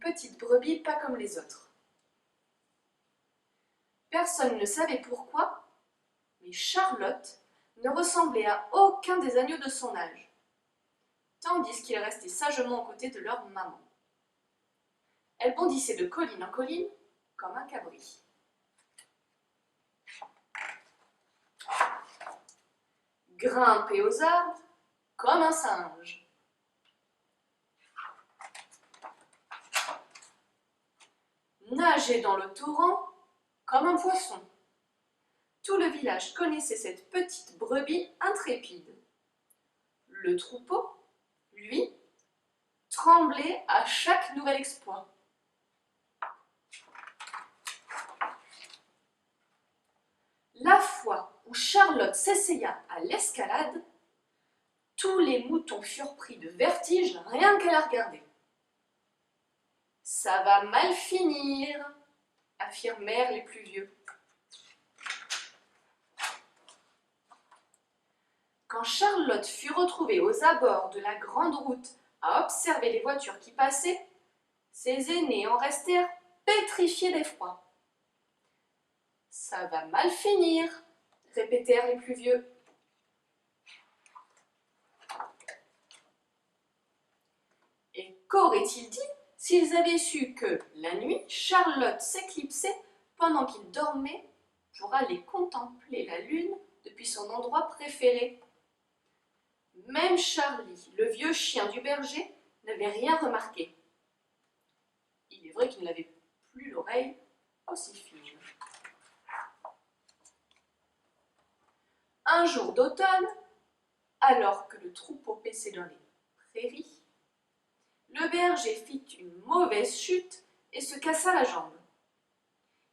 petite brebis pas comme les autres. Personne ne savait pourquoi, mais Charlotte ne ressemblait à aucun des agneaux de son âge, tandis qu'ils restaient sagement aux côtés de leur maman. Elle bondissait de colline en colline comme un cabri. Grimpait aux arbres comme un singe. Nageait dans le torrent comme un poisson. Tout le village connaissait cette petite brebis intrépide. Le troupeau, lui, tremblait à chaque nouvel exploit. La fois où Charlotte s'essaya à l'escalade, tous les moutons furent pris de vertige rien qu'à la regarder. « Ça va mal finir », affirmèrent les plus vieux. Quand Charlotte fut retrouvée aux abords de la grande route à observer les voitures qui passaient, ses aînés en restèrent pétrifiés d'effroi. « Ça va mal finir », répétèrent les plus vieux. Et qu'auraient-ils dit s'ils avaient su que, la nuit, Charlotte s'éclipsait pendant qu'ils dormaient pour aller contempler la lune depuis son endroit préféré? Même Charlie, le vieux chien du berger, n'avait rien remarqué. Il est vrai qu'il n'avait plus l'oreille aussi fine. Un jour d'automne, alors que le troupeau paissait dans les prairies, le berger fit une mauvaise chute et se cassa la jambe.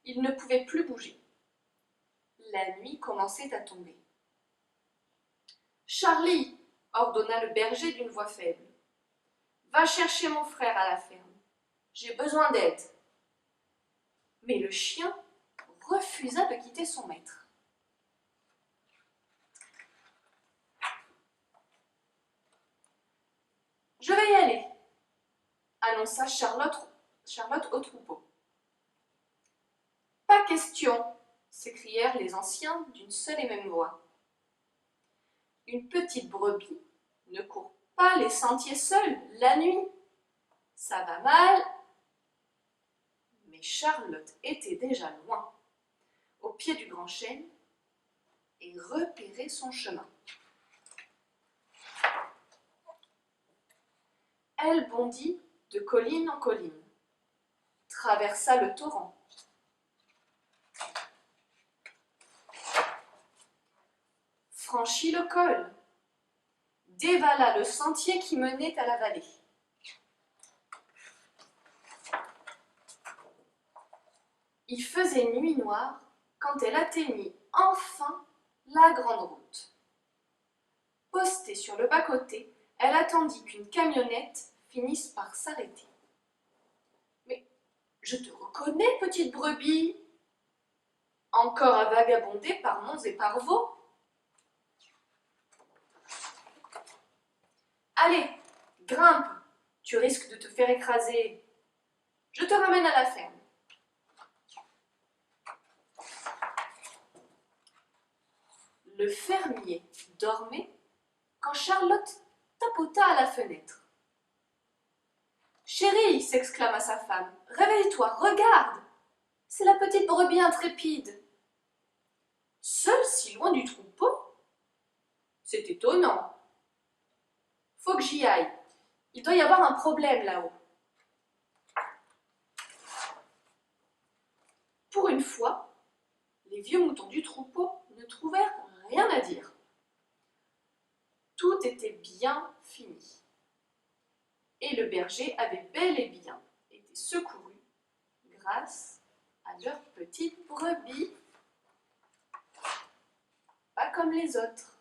Il ne pouvait plus bouger. La nuit commençait à tomber. « Charlie !» ordonna le berger d'une voix faible. « Va chercher mon frère à la ferme. J'ai besoin d'aide. » Mais le chien refusa de quitter son maître. « Je vais y aller !» annonça Charlotte au troupeau. « Pas question !» s'écrièrent les anciens d'une seule et même voix. Une petite brebis ne court pas les sentiers seule la nuit. Ça va mal. Mais Charlotte était déjà loin, au pied du grand chêne, et repérait son chemin. Elle bondit de colline en colline, traversa le torrent, franchit le col, dévala le sentier qui menait à la vallée. Il faisait nuit noire quand elle atteignit enfin la grande route. Postée sur le bas-côté, elle attendit qu'une camionnette finisse par s'arrêter. « Mais je te reconnais, petite brebis, encore à vagabonder par monts et par vaux. Allez, grimpe, tu risques de te faire écraser. Je te ramène à la ferme. » Le fermier dormait quand Charlotte tapota à la fenêtre. « Chérie !» s'exclama sa femme. « Réveille-toi, regarde! C'est la petite brebis intrépide. » Seule si loin du troupeau? C'est étonnant. Faut que j'y aille. Il doit y avoir un problème là-haut. Pour une fois, les vieux moutons du troupeau ne trouvèrent rien à dire. Tout était bien fini. Et le berger avait bel et bien été secouru grâce à leur petite brebis, pas comme les autres.